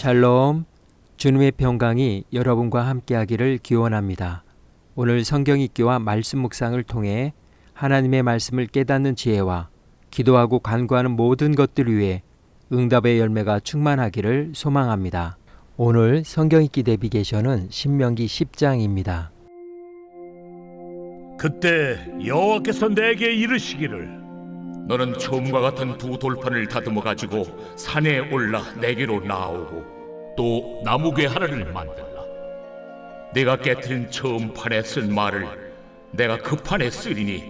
샬롬, 주님의 평강이 여러분과 함께하기를 기원합니다. 오늘 성경 읽기와 말씀 묵상을 통해 하나님의 말씀을 깨닫는 지혜와 기도하고 간구하는 모든 것들 위해 응답의 열매가 충만하기를 소망합니다. 오늘 성경 읽기 내비게이션은 신명기 10장입니다. 그때 여호와께서 내게 이르시기를 너는 처음과 같은 두 돌판을 다듬어 가지고 산에 올라 내게로 나오고 또 나무괴 하나를 만들라. 내가 깨트린 처음 판에 쓴 말을 내가 그 판에 쓰리니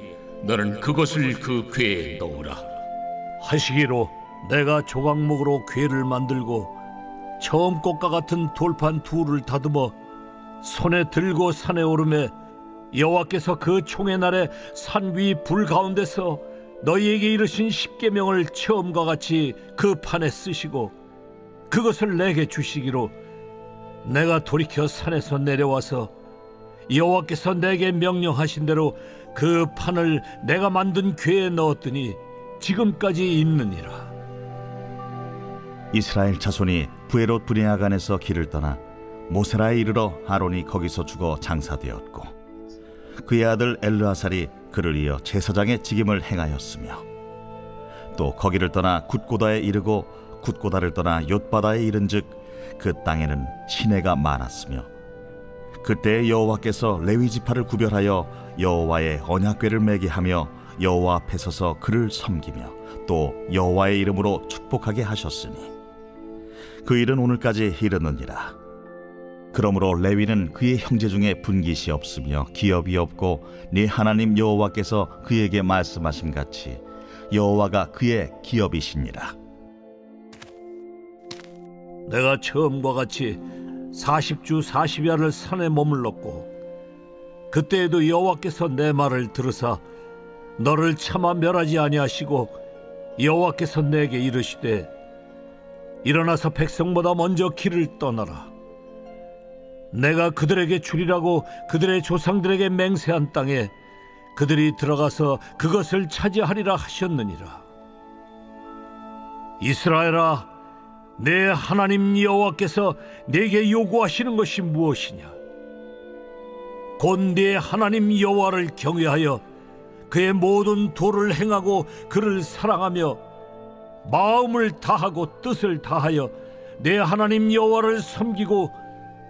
너는 그것을 그 궤에 넣으라. 하시기로 내가 조각목으로 궤를 만들고 처음 것과 같은 돌판 둘을 다듬어 손에 들고 산에 오르매 여호와께서 그 총의 날에 산 위 불 가운데서 너희에게 이르신 십계명을 처음과 같이 그 판에 쓰시고 그것을 내게 주시기로 내가 돌이켜 산에서 내려와서 여호와께서 내게 명령하신 대로 그 판을 내가 만든 궤에 넣었더니 지금까지 있느니라. 이스라엘 자손이 부에롯 브네아간에서 길을 떠나 모세라에 이르러 아론이 거기서 죽어 장사되었고 그의 아들 엘르아살이 그를 이어 제사장의 직임을 행하였으며 또 거기를 떠나 굿고다에 이르고 굿고다를 떠나 옅바다에 이른즉 그 땅에는 시내가 많았으며 그때 여호와께서 레위 지파를 구별하여 여호와의 언약궤를 매게 하며 여호와 앞에 서서 그를 섬기며 또 여호와의 이름으로 축복하게 하셨으니 그 일은 오늘까지 이르느니라. 그러므로 레위는 그의 형제 중에 분깃이 없으며 기업이 없고 네 하나님 여호와께서 그에게 말씀하신 같이 여호와가 그의 기업이시니라. 내가 처음과 같이 40주 40야를 산에 머물렀고 그때에도 여호와께서 내 말을 들으사 너를 차마 멸하지 아니하시고 여호와께서 내게 이르시되 일어나서 백성보다 먼저 길을 떠나라. 내가 그들에게 주리라고 그들의 조상들에게 맹세한 땅에 그들이 들어가서 그것을 차지하리라 하셨느니라. 이스라엘아, 내 하나님 여호와께서 내게 요구하시는 것이 무엇이냐? 곧 네 하나님 여호와를 경외하여 그의 모든 도를 행하고 그를 사랑하며 마음을 다하고 뜻을 다하여 내 하나님 여호와를 섬기고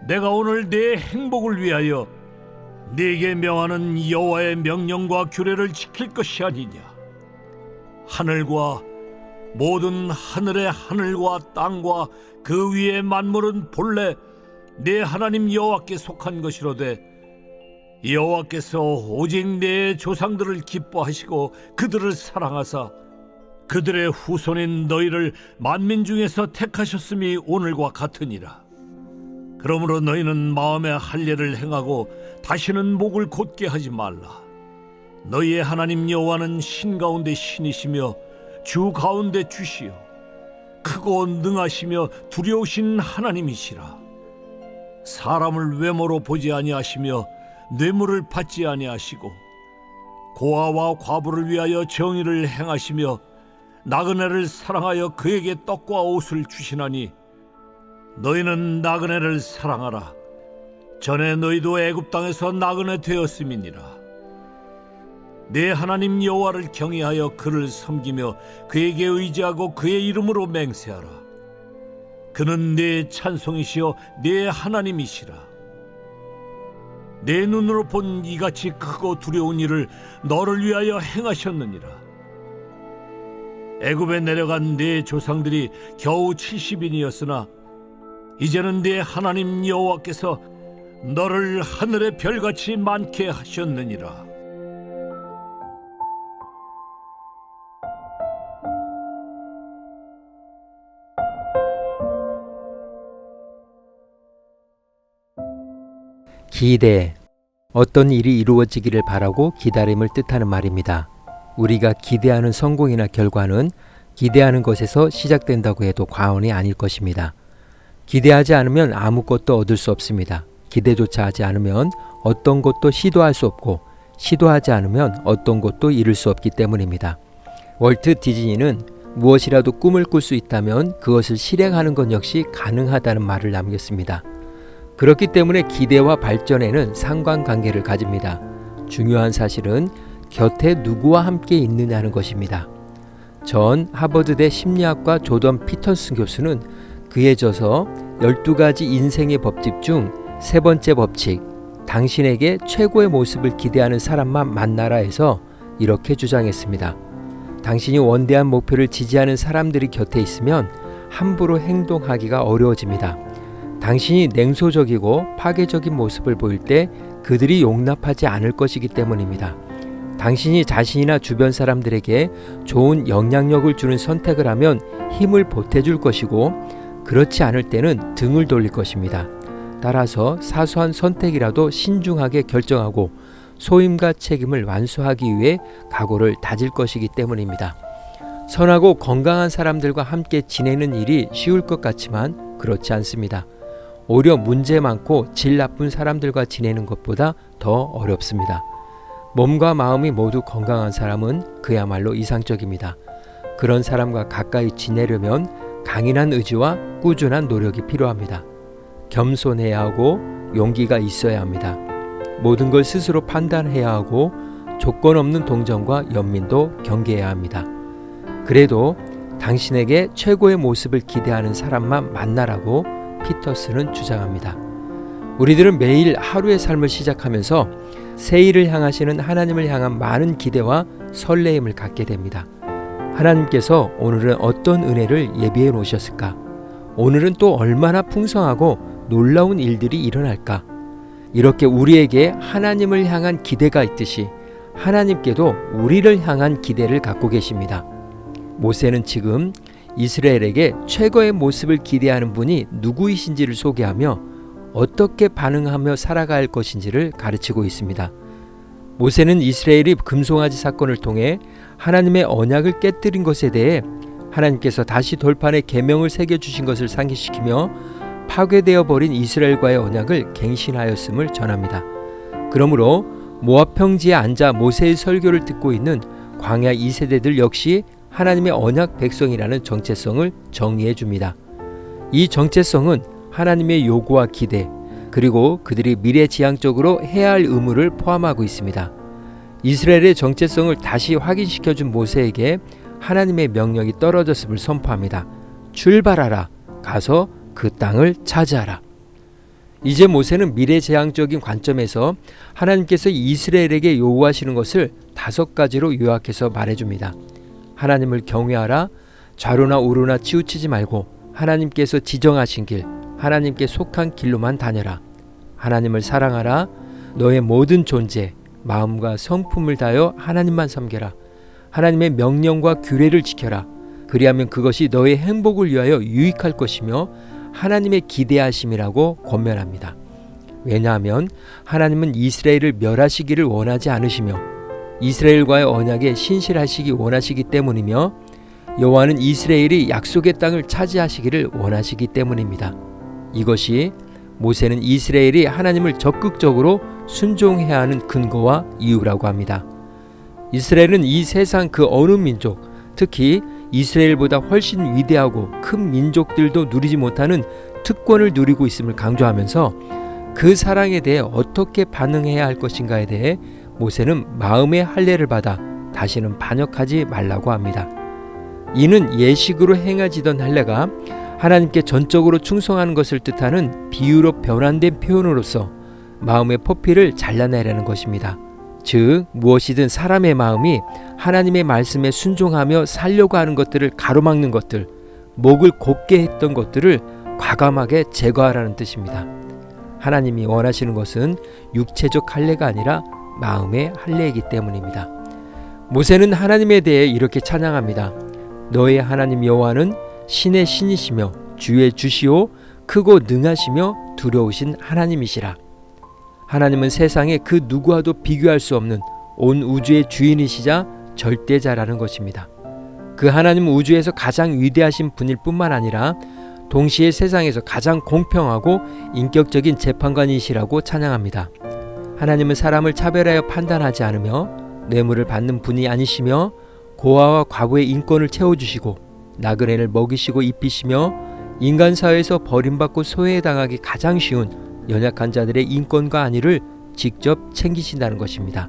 내가 오늘 내 행복을 위하여 네게 명하는 여호와의 명령과 규례를 지킬 것이 아니냐. 하늘과 모든 하늘의 하늘과 땅과 그 위의 만물은 본래 내 하나님 여호와께 속한 것이로되 여호와께서 오직 내 조상들을 기뻐하시고 그들을 사랑하사 그들의 후손인 너희를 만민 중에서 택하셨음이 오늘과 같으니라. 그러므로 너희는 마음의 할례를 행하고 다시는 목을 곧게 하지 말라. 너희의 하나님 여호와는 신 가운데 신이시며 주 가운데 주시요 크고 능하시며 두려우신 하나님이시라. 사람을 외모로 보지 아니하시며 뇌물을 받지 아니하시고 고아와 과부를 위하여 정의를 행하시며 나그네를 사랑하여 그에게 떡과 옷을 주시나니 너희는 나그네를 사랑하라. 전에 너희도 애굽 땅에서 나그네 되었음이니라. 내 하나님 여호와를 경외하여 그를 섬기며 그에게 의지하고 그의 이름으로 맹세하라. 그는 내 찬송이시여 내 하나님이시라. 내 눈으로 본 이같이 크고 두려운 일을 너를 위하여 행하셨느니라. 애굽에 내려간 네 조상들이 겨우 70인이었으나 이제는 네 하나님 여호와께서 너를 하늘의 별같이 많게 하셨느니라. 기대, 어떤 일이 이루어지기를 바라고 기다림을 뜻하는 말입니다. 우리가 기대하는 성공이나 결과는 기대하는 것에서 시작된다고 해도 과언이 아닐 것입니다. 기대하지 않으면 아무것도 얻을 수 없습니다. 기대조차 하지 않으면 어떤 것도 시도할 수 없고 시도하지 않으면 어떤 것도 이룰 수 없기 때문입니다. 월트 디즈니는 무엇이라도 꿈을 꿀 수 있다면 그것을 실행하는 것 역시 가능하다는 말을 남겼습니다. 그렇기 때문에 기대와 발전에는 상관관계를 가집니다. 중요한 사실은 곁에 누구와 함께 있느냐는 것입니다. 전 하버드대 심리학과 조던 피터슨 교수는 그에 져서 12가지 인생의 법칙 중 세 번째 법칙, 당신에게 최고의 모습을 기대하는 사람만 만나라 해서 이렇게 주장했습니다. 당신이 원대한 목표를 지지하는 사람들이 곁에 있으면 함부로 행동하기가 어려워집니다. 당신이 냉소적이고 파괴적인 모습을 보일 때 그들이 용납하지 않을 것이기 때문입니다. 당신이 자신이나 주변 사람들에게 좋은 영향력을 주는 선택을 하면 힘을 보태줄 것이고, 그렇지 않을 때는 등을 돌릴 것입니다. 따라서 사소한 선택이라도 신중하게 결정하고 소임과 책임을 완수하기 위해 각오를 다질 것이기 때문입니다. 선하고 건강한 사람들과 함께 지내는 일이 쉬울 것 같지만 그렇지 않습니다. 오히려 문제 많고 질 나쁜 사람들과 지내는 것보다 더 어렵습니다. 몸과 마음이 모두 건강한 사람은 그야말로 이상적입니다. 그런 사람과 가까이 지내려면 강인한 의지와 꾸준한 노력이 필요합니다. 겸손해야 하고 용기가 있어야 합니다. 모든 걸 스스로 판단해야 하고 조건 없는 동정과 연민도 경계해야 합니다. 그래도 당신에게 최고의 모습을 기대하는 사람만 만나라고 피터슨은 주장합니다. 우리들은 매일 하루의 삶을 시작하면서 새일을 향하시는 하나님을 향한 많은 기대와 설레임을 갖게 됩니다. 하나님께서 오늘은 어떤 은혜를 예비해 놓으셨을까? 오늘은 또 얼마나 풍성하고 놀라운 일들이 일어날까? 이렇게 우리에게 하나님을 향한 기대가 있듯이 하나님께도 우리를 향한 기대를 갖고 계십니다. 모세는 지금 이스라엘에게 최고의 모습을 기대하는 분이 누구이신지를 소개하며 어떻게 반응하며 살아갈 것인지를 가르치고 있습니다. 모세는 이스라엘이 금송아지 사건을 통해 하나님의 언약을 깨뜨린 것에 대해 하나님께서 다시 돌판에 계명을 새겨주신 것을 상기시키며 파괴되어 버린 이스라엘과의 언약을 갱신하였음을 전합니다. 그러므로 모압 평지에 앉아 모세의 설교를 듣고 있는 광야 2세대들 역시 하나님의 언약 백성이라는 정체성을 정의해 줍니다. 이 정체성은 하나님의 요구와 기대, 그리고 그들이 미래지향적으로 해야 할 의무를 포함하고 있습니다. 이스라엘의 정체성을 다시 확인시켜준 모세에게 하나님의 명령이 떨어졌음을 선포합니다. 출발하라. 가서 그 땅을 차지하라. 이제 모세는 미래지향적인 관점에서 하나님께서 이스라엘에게 요구하시는 것을 5가지로 요약해서 말해줍니다. 하나님을 경외하라. 좌로나 우로나 치우치지 말고 하나님께서 지정하신 길, 하나님께 속한 길로만 다녀라. 하나님을 사랑하라. 너의 모든 존재, 마음과 성품을 다하여 하나님만 섬겨라. 하나님의 명령과 규례를 지켜라. 그리하면 그것이 너의 행복을 위하여 유익할 것이며 하나님의 기대하심이라고 권면합니다. 왜냐하면 하나님은 이스라엘을 멸하시기를 원하지 않으시며 이스라엘과의 언약에 신실하시기 원하시기 때문이며 여호와는 이스라엘이 약속의 땅을 차지하시기를 원하시기 때문입니다. 이것이 모세는 이스라엘이 하나님을 적극적으로 순종해야 하는 근거와 이유라고 합니다. 이스라엘은 이 세상 그 어느 민족, 특히 이스라엘보다 훨씬 위대하고 큰 민족들도 누리지 못하는 특권을 누리고 있음을 강조하면서 그 사랑에 대해 어떻게 반응해야 할 것인가에 대해 모세는 마음의 할례를 받아 다시는 반역하지 말라고 합니다. 이는 예식으로 행해지던 할례가 하나님께 전적으로 충성하는 것을 뜻하는 비유로 변환된 표현으로서 마음의 포피를 잘라내라는 것입니다. 즉 무엇이든 사람의 마음이 하나님의 말씀에 순종하며 살려고 하는 것들을 가로막는 것들, 목을 곧게 했던 것들을 과감하게 제거하라는 뜻입니다. 하나님이 원하시는 것은 육체적 할례가 아니라 마음의 할례이기 때문입니다. 모세는 하나님에 대해 이렇게 찬양합니다. 너의 하나님 여호와는 신의 신이시며 주의 주시오 크고 능하시며 두려우신 하나님이시라. 하나님은 세상에 그 누구와도 비교할 수 없는 온 우주의 주인이시자 절대자라는 것입니다. 그 하나님은 우주에서 가장 위대하신 분일 뿐만 아니라 동시에 세상에서 가장 공평하고 인격적인 재판관이시라고 찬양합니다. 하나님은 사람을 차별하여 판단하지 않으며 뇌물을 받는 분이 아니시며 고아와 과부의 인권을 채워주시고 나그네를 먹이시고 입히시며 인간 사회에서 버림받고 소외당하기 가장 쉬운 연약한 자들의 인권과 안위를 직접 챙기신다는 것입니다.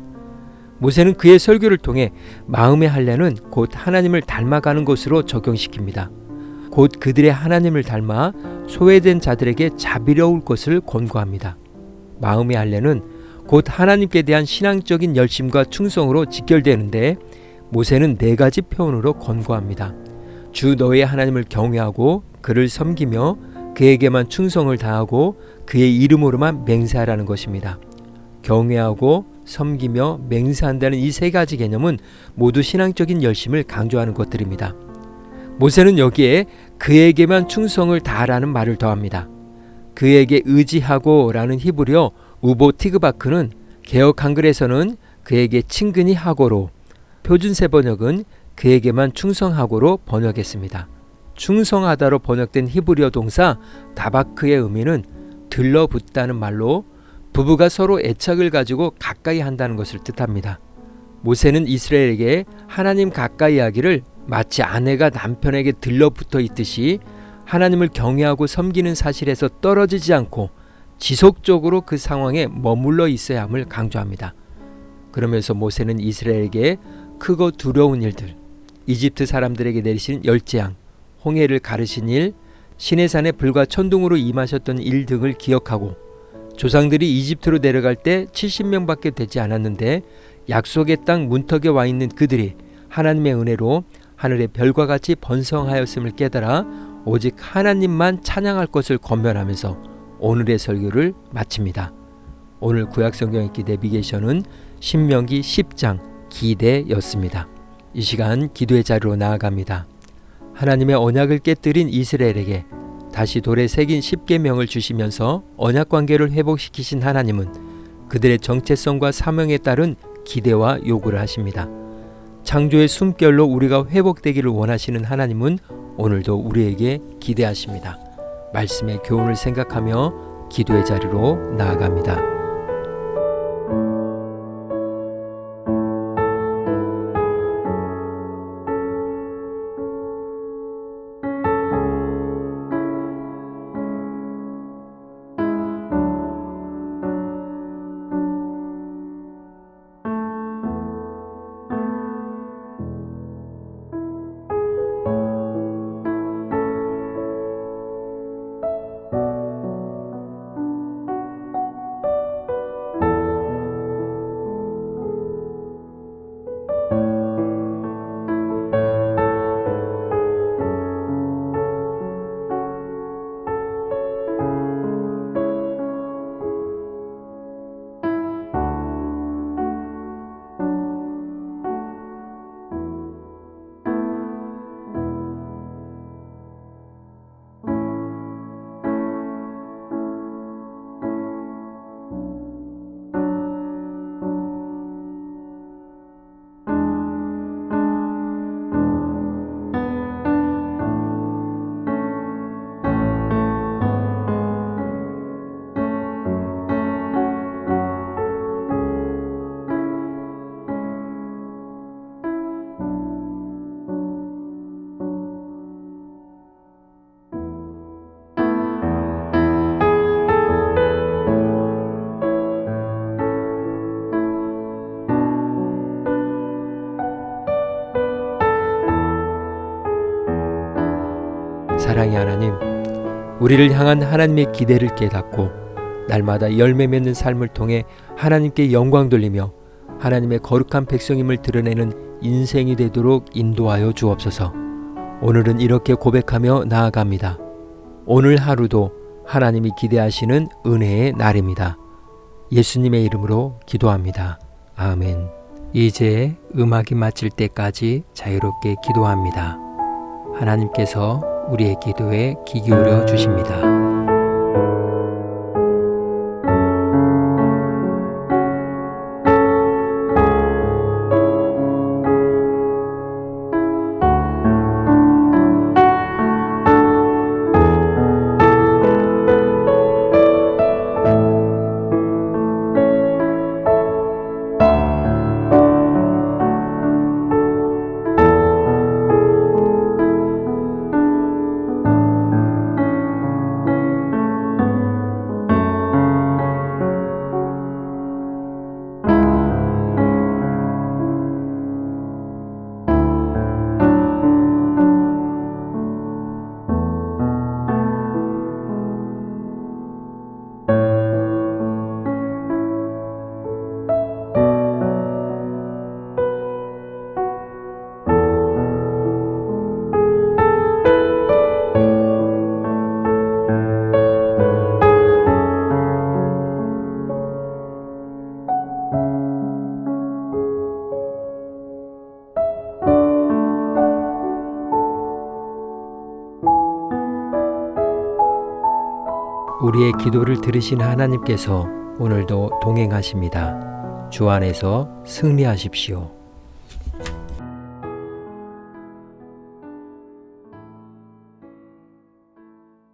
모세는 그의 설교를 통해 마음의 할례는 곧 하나님을 닮아가는 것으로 적용시킵니다. 곧 그들의 하나님을 닮아 소외된 자들에게 자비로울 것을 권고합니다. 마음의 할례는 곧 하나님께 대한 신앙적인 열심과 충성으로 직결되는데 모세는 4가지 표현으로 권고합니다. 주 너의 하나님을 경외하고 그를 섬기며 그에게만 충성을 다하고 그의 이름으로만 맹세하라는 것입니다. 경외하고 섬기며 맹세한다는 이 3가지 개념은 모두 신앙적인 열심을 강조하는 것들입니다. 모세는 여기에 그에게만 충성을 다하라는 말을 더합니다. 그에게 의지하고 라는 히브리어 우보 티그바크는 개역 한글에서는 그에게 친근히 하고로, 표준세 번역은 그에게만 충성하고로 번역했습니다. 충성하다로 번역된 히브리어 동사 다바크의 의미는 들러붙다는 말로 부부가 서로 애착을 가지고 가까이 한다는 것을 뜻합니다. 모세는 이스라엘에게 하나님 가까이 하기를 마치 아내가 남편에게 들러붙어 있듯이 하나님을 경외하고 섬기는 사실에서 떨어지지 않고 지속적으로 그 상황에 머물러 있어야 함을 강조합니다. 그러면서 모세는 이스라엘에게 크고 두려운 일들, 이집트 사람들에게 내리신 열재앙, 홍해를 가르신 일, 시내산에 불과 천둥으로 임하셨던 일 등을 기억하고 조상들이 이집트로 내려갈 때 70명밖에 되지 않았는데 약속의 땅 문턱에 와 있는 그들이 하나님의 은혜로 하늘의 별과 같이 번성하였음을 깨달아 오직 하나님만 찬양할 것을 권면하면서 오늘의 설교를 마칩니다. 오늘 구약성경 읽기 내비게이션은 신명기 10장 기대였습니다. 이 시간 기도의 자리로 나아갑니다. 하나님의 언약을 깨뜨린 이스라엘에게 다시 돌에 새긴 10계명을 주시면서 언약 관계를 회복시키신 하나님은 그들의 정체성과 사명에 따른 기대와 요구를 하십니다. 창조의 숨결로 우리가 회복되기를 원하시는 하나님은 오늘도 우리에게 기대하십니다. 말씀의 교훈을 생각하며 기도의 자리로 나아갑니다. 사랑의 하나님, 우리를 향한 하나님의 기대를 깨닫고 날마다 열매 맺는 삶을 통해 하나님께 영광 돌리며 하나님의 거룩한 백성임을 드러내는 인생이 되도록 인도하여 주옵소서. 오늘은 이렇게 고백하며 나아갑니다. 오늘 하루도 하나님이 기대하시는 은혜의 날입니다. 예수님의 이름으로 기도합니다. 아멘. 이제 음악이 마칠 때까지 자유롭게 기도합니다. 하나님께서 우리의 기도에 귀 기울여 주십니다. 우리의 기도를 들으신 하나님께서 오늘도 동행하십니다. 주 안에서 승리하십시오.